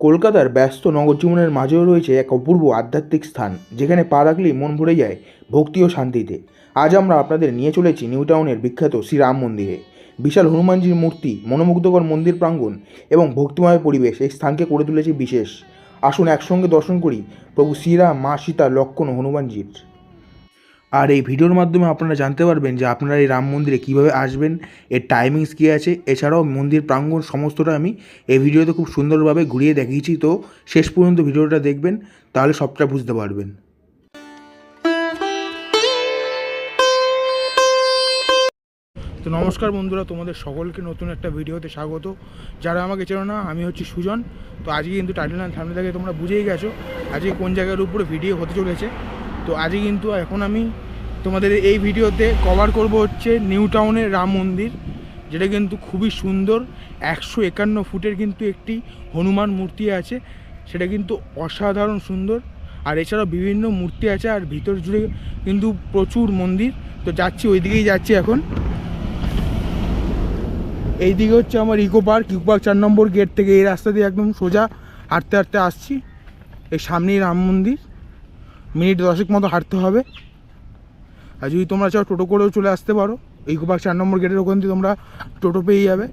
কলকাতার ব্যস্ত নগর জীবনের মাঝেও রয়েছে এক অপূর্ব আধ্যাত্মিক স্থান, যেখানে পা রাখলেই মন ভরে যায় ভক্তি ও শান্তিতে। আজ আমরা আপনাদের নিয়ে চলেছি নিউ টাউনের বিখ্যাত শ্রীরাম মন্দিরে। বিশাল হনুমানজির মূর্তি, মনোমুগ্ধকর মন্দির প্রাঙ্গণ এবং ভক্তিময় পরিবেশ এই স্থানকে করে তুলেছে বিশেষ। আসুন একসঙ্গে দর্শন করি প্রভু শ্রীরাম, মা সীতা, লক্ষ্মণ ও হনুমানজির। আর এই ভিডিওর মাধ্যমে আপনারা জানতে পারবেন যে আপনারা এই রাম মন্দিরে কীভাবে আসবেন, এর টাইমিংস কী আছে, এছাড়াও মন্দির প্রাঙ্গণ সমস্তটা আমি এই ভিডিওতে খুব সুন্দরভাবে ঘুরিয়ে দেখিয়েছি। তো শেষ পর্যন্ত ভিডিওটা দেখবেন, তাহলে সবটা বুঝতে পারবেন। তো নমস্কার বন্ধুরা, তোমাদের সকলকে নতুন একটা ভিডিওতে স্বাগত। যারা আমাকে চেনো না, আমি হচ্ছি সুজন। তো আজকে কিন্তু টাইটেল আর থাম্বনেল থেকে তোমরা বুঝেই গেছো আজকে কোন জায়গার উপরে ভিডিও হতে চলেছে। তো আজকে কিন্তু এখন আমি তোমাদের এই ভিডিওতে কভার করব হচ্ছে নিউ টাউনের রাম মন্দির, যেটা কিন্তু খুবই সুন্দর। 151 ফুটের কিন্তু একটি হনুমান মূর্তি আছে, সেটা কিন্তু অসাধারণ সুন্দর। আর এছাড়াও বিভিন্ন মূর্তি আছে, আর ভিতর জুড়ে কিন্তু প্রচুর মন্দির। তো যাচ্ছি, ওই দিকেই যাচ্ছি এখন। এই দিকে হচ্ছে আমার ইকো পার্ক 4 নম্বর গেট থেকে এই রাস্তা দিয়ে একদম সোজা হাঁটতে হাঁটতে আসছি। এই সামনেই রাম মন্দির, মিনিট 10 মতো হাঁটতে হবে। আর যদি তোমরা চাও টোটো করেও চলে আসতে পারো, ইকো পার্ক 4 নম্বর গেটের ওখান থেকে তোমরা টোটো পেয়ে যাবে।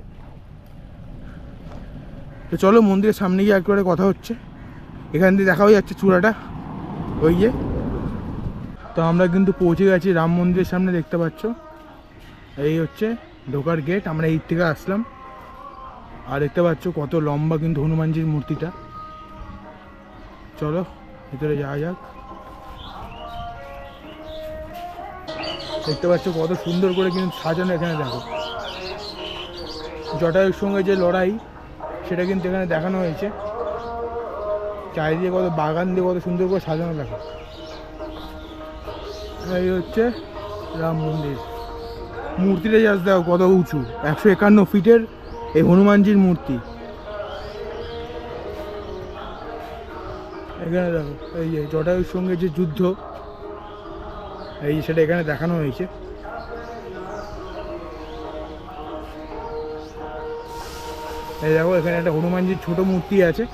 তো চলো মন্দিরের সামনে গিয়ে একবারে কথা হচ্ছে। এখান দিয়ে দেখা হয়ে যাচ্ছে চূড়াটা, ওই যে। তো আমরা কিন্তু পৌঁছে গেছি রাম মন্দিরের সামনে, দেখতে পাচ্ছ এই হচ্ছে ঢোকার গেট। আমরা এই থেকে আসলাম, আর দেখতে পাচ্ছ কত লম্বা কিন্তু হনুমানজির মূর্তিটা। চলো ভিতরে যাওয়া যাক। দেখতে পাচ্ছ কত সুন্দর করে কিন্তু সাজানো। এখানে দেখো জটায়ুর সঙ্গে যে লড়াই, সেটা কিন্তু এখানে দেখানো হয়েছে। চারিদিকে কত বাগান দিয়ে কত সুন্দর করে সাজানো দেখো। এই হচ্ছে রাম মন্দির। মূর্তিটা জাস্ট দেখো কত উঁচু, 151 ফিটের এই হনুমানজির মূর্তি। এখানে দেখো এই যে জটায়ুর সঙ্গে যে যুদ্ধ, এই সেটা এখানে দেখানো হয়েছে। এই দেখো এখানে একটা হনুমানজির ছোট মূর্তি আছে।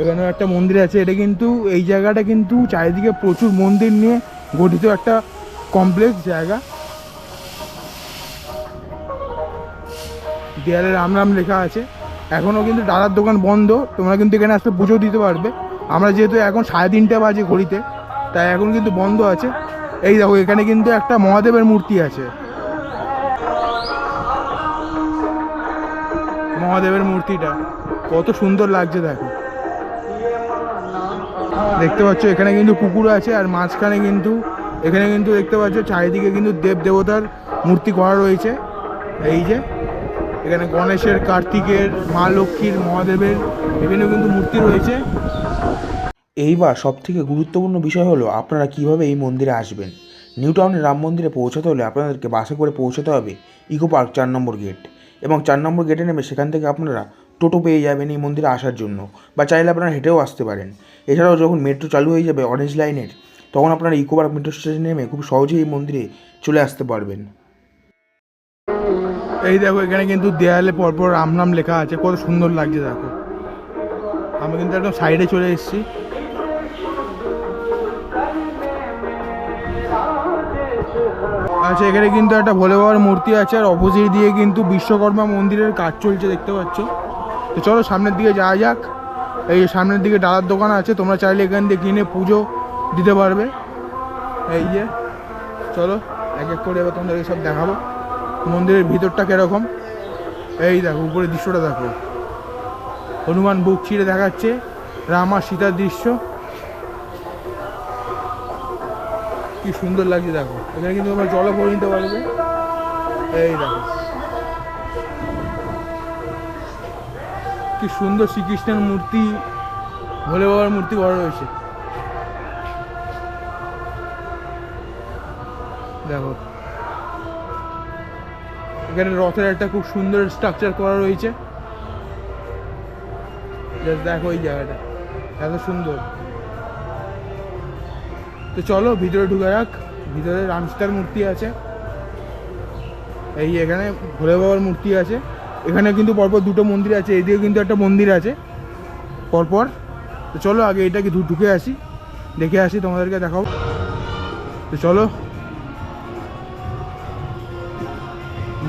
এখানেও একটা মন্দির আছে। এটা কিন্তু এই জায়গাটা কিন্তু চারিদিকে প্রচুর মন্দির নিয়ে গঠিত একটা কমপ্লেক্স জায়গা। দেয়ালে রাম রাম লেখা আছে। এখনও কিন্তু দাদার দোকান বন্ধ, তোমরা কিন্তু এখানে আসতে পুজো দিতে পারবে। আমরা যেহেতু এখন 3:30 বাজে ঘড়িতে, তাই এখন কিন্তু বন্ধ আছে। এই দেখো এখানে কিন্তু একটা মহাদেবের মূর্তি আছে। মহাদেবের মূর্তিটা কত সুন্দর লাগছে দেখো। দেখতে পাচ্ছ এখানে কিন্তু পুকুর আছে, আর মাঝখানে কিন্তু এখানে কিন্তু দেখতে পাচ্ছ চারিদিকে কিন্তু দেব দেবতার মূর্তি করা রয়েছে। এই যে এখানে গণেশের, কার্তিকের, মা লক্ষ্মীর, মহাদেবের বিভিন্ন কিন্তু মূর্তি রয়েছে। এইবার সবথেকে গুরুত্বপূর্ণ বিষয় হলো আপনারা কিভাবে এই মন্দিরে আসবেন। নিউ টাউনের রাম মন্দিরে পৌঁছাতে হলে আপনাদেরকে বাসে করে পৌঁছাতে হবে ইকো পার্ক 4 নম্বর গেট, এবং 4 নম্বর গেটে নেমে সেখান থেকে আপনারা টোটো পেয়ে যাবেন এই মন্দিরে আসার জন্য, বা চাইলে আপনারা হেঁটেও আসতে পারেন। এছাড়াও যখন মেট্রো চালু হয়ে যাবে অরেঞ্জ লাইনের, তখন আপনারা ইকো পার্ক মেট্রো স্টেশনে নেমে খুব সহজেই এই মন্দিরে চলে আসতে পারবেন। এই দেখো এখানে কিন্তু দেয়ালে পরপর রাম নাম লেখা আছে, কত সুন্দর লাগছে দেখো। আমি কিন্তু একদম সাইডে চলে এসেছি। আচ্ছা, এখানে কিন্তু একটা ভোলে বাবার মূর্তি আছে, আর অপোজিট দিয়ে কিন্তু বিশ্বকর্মা মন্দিরের কাজ চলছে, দেখতে পাচ্ছ। তো চলো সামনের দিকে যাওয়া যাক। এই সামনের দিকে ডালার দোকান আছে, তোমরা চাইলে এখান থেকে কিনে পুজো দিতে পারবে। এই যে চলো এক এক করে এবার তোমাদের সব দেখাবো মন্দিরের ভিতরটা কীরকম। এই দেখো উপরে দৃশ্যটা দেখো, হনুমান বুক ছিঁড়ে দেখাচ্ছে রাম আর সীতার দৃশ্য। কি সুন্দর লাগছে দেখো। এখানে কিন্তু তোমরা জলও করে নিতে পারবে। এই দেখো কি সুন্দর শ্রীকৃষ্ণের মূর্তি, ভোলে বাবার মূর্তি করা রয়েছে দেখো। এখানে রথের একটা খুব সুন্দর স্ট্রাকচার করা রয়েছে। দেখো এই জায়গাটা এত সুন্দর। তো চলো ভিতরে ঢুকে যাক। ভিতরে রাম সীতার মূর্তি আছে। এই এখানে ভোলে বাবার মূর্তি আছে। এখানে কিন্তু পরপর দুটো মন্দির আছে, এইদিকে কিন্তু একটা মন্দির আছে পরপর। তো চলো আগে এটাকে ঢুকে আসি, দেখে আসি, তোমাদেরকে দেখাও। তো চলো,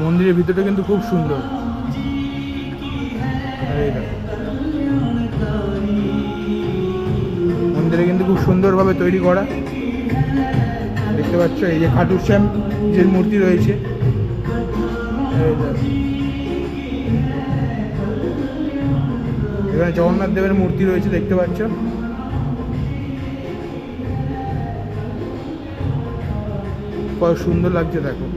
মন্দিরের ভিতরটা কিন্তু খুব সুন্দর। মন্দিরে কিন্তু খুব সুন্দরভাবে তৈরি করা, দেখতে পাচ্ছ। এই যে খাটু শ্যাম যে মূর্তি রয়েছে, এখানে জগন্নাথ দেবের মূর্তি রয়েছে, দেখতে পাচ্ছ। কত সুন্দর লাগছে দেখো।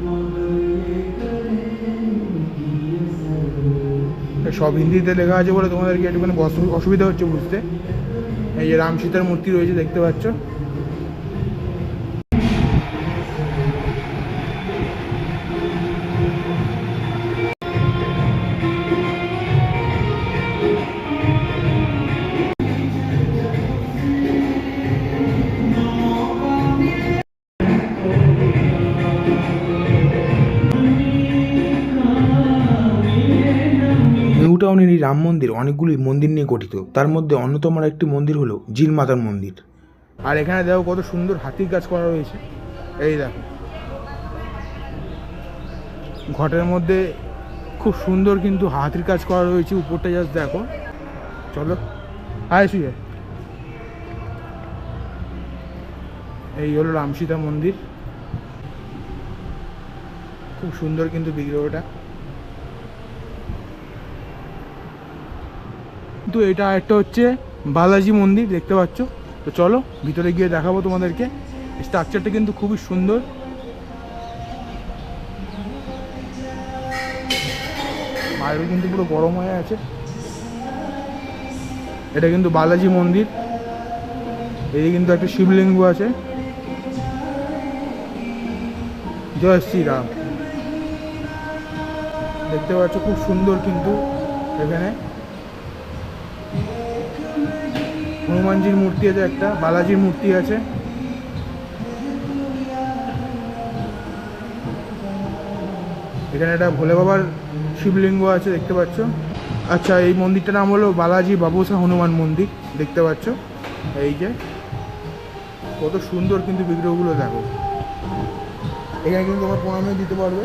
সব হিন্দিতে লেখা আছে বলে তোমাদেরকে একটুখানি অসুবিধা হচ্ছে বুঝতে। এই যে রাম সীতার মূর্তি রয়েছে, দেখতে পাচ্ছ। নিউ টাউনের এই রাম মন্দির অনেকগুলি মন্দির নিয়ে গঠিত, তার মধ্যে অন্যতম একটি মন্দির হলো জিল মাতার মন্দির। আর এখানে দেখো কত সুন্দর হাতির কাজ করা রয়েছে, এই দেখো ঘটের মধ্যে খুব সুন্দর কিন্তু হাতির কাজ করা রয়েছে, উপরটা জাস্ট দেখো। চলো আয় শুয়ে। এই হলো রাম সীতা মন্দির, খুব সুন্দর কিন্তু বিগ্রহটা। কিন্তু এটা একটা হচ্ছে বালাজি মন্দির, দেখতে পাচ্ছ। তো চলো ভিতরে গিয়ে দেখাবো তোমাদেরকে। স্ট্রাকচারটা কিন্তু খুবই সুন্দর। বাইরে কিন্তু পুরো গরম হয়ে আছে। এটা কিন্তু বালাজি মন্দির, এদিকে কিন্তু একটা শিবলিঙ্গ আছে। জয় শ্রীরাম, দেখতে পাচ্ছ খুব সুন্দর কিন্তু। এখানে হনুমানজির মূর্তি আছে, একটা বালাজির মূর্তি আছে। এখানে একটা ভোলে বাবার শিবলিঙ্গ আছে, দেখতে পাচ্ছ। আচ্ছা, এই মন্দিরটার নাম হলো বালাজি বাবুসা হনুমান মন্দির, দেখতে পাচ্ছ। এই যে কত সুন্দর কিন্তু বিগ্রহগুলো দেখো। এখানে কিন্তু তোমার প্রণামে দিতে পারবে।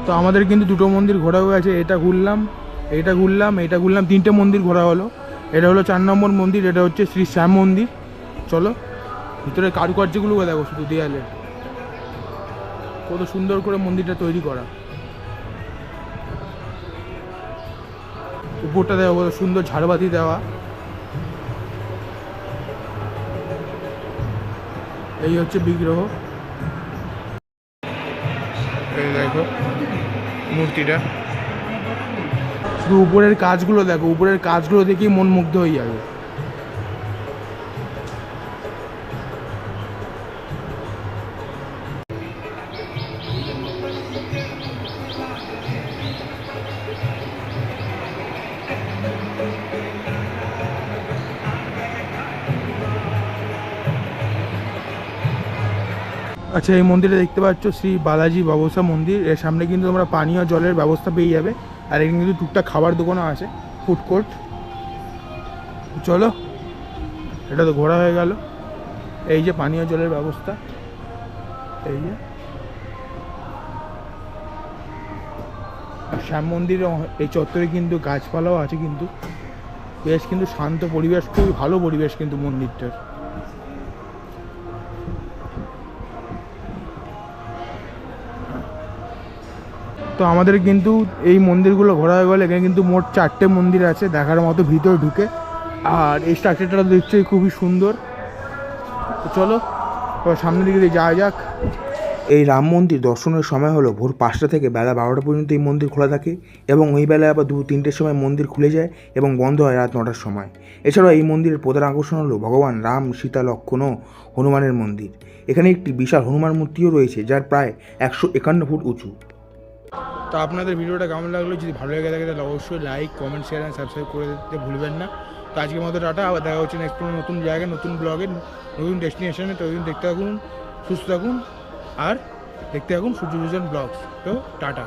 তো আমাদের কিন্তু দুটো মন্দির ঘোরা হয়ে গেছে, এটা ঘুরলাম, এটা ঘুরলাম, এটা ঘুরলাম, তিনটে মন্দির ঘোরা হলো। এটা হলো 4 নম্বর মন্দির, এটা হচ্ছে শ্রী শ্যাম মন্দির। চলো ভিতরে কারুকার্যগুলো দেখো, শুধু দেয়ালে কত সুন্দর করে মন্দিরটা তৈরি করা। উপরটা দেখো কত সুন্দর ঝাড়বাতি দেওয়া। এই হচ্ছে বিগ্রহ, এই দেখো মূর্তিটা। শুধু উপরের কাজগুলো দেখো, উপরের কাজগুলো দেখেই মন মুগ্ধ হয়ে যাবে। আচ্ছা, এই মন্দিরে দেখতে পাচ্ছ শ্রী বালাজি বাবুসা মন্দির। এর সামনে কিন্তু তোমরা পানীয় জলের ব্যবস্থা পেয়ে যাবে। আর এখানে কিন্তু টুকটাক খাবার দোকানও আছে, ফুড কোর্ট। চলো, এটা তো ঘোরা হয়ে গেল। এই যে পানীয় জলের ব্যবস্থা, এই যে শ্যাম মন্দিরে এই চত্বরে কিন্তু গাছপালাও আছে, কিন্তু বেশ কিন্তু শান্ত পরিবেশ, খুবই ভালো পরিবেশ কিন্তু মন্দিরটার। তো আমাদের কিন্তু এই মন্দিরগুলো ঘোরা হয়ে গেলে, এখানে কিন্তু মোট 4টে মন্দির আছে দেখার মতো ভিতরে ঢুকে। আর এই স্ট্রাকচারটা দেখছি খুবই সুন্দর। তো চলো এবার সামনের দিকে যাওয়া যাক। এই রাম মন্দির দর্শনের সময় হলো ভোর 5টা থেকে বেলা 12টা পর্যন্ত এই মন্দির খোলা থাকে, এবং ওই বেলায় আবার 2-3টের সময় মন্দির খুলে যায় এবং বন্ধ হয় রাত 9টার সময়। এছাড়াও এই মন্দিরের প্রধান আকর্ষণ হলো ভগবান রাম, সীতা, লক্ষ্মণ ও হনুমানের মন্দির। এখানে একটি বিশাল হনুমান মূর্তিও রয়েছে, যার প্রায় 151 ফুট উঁচু। তো আপনাদের ভিডিওটা কেমন লাগলো? যদি ভালো লেগে থাকে তাহলে অবশ্যই like, comment, share and subscribe করে দিতে ভুলবেন না। তো আজকের মতো টাটা, আবার দেখা হচ্ছে নেক্সট কোনো নতুন জায়গায়, নতুন ব্লগে, নতুন ডেস্টিনেশনে। তো দেখতে থাকুন, সুস্থ থাকুন আর দেখতে থাকুন সূর্য ভিশন ব্লগস। তো টাটা।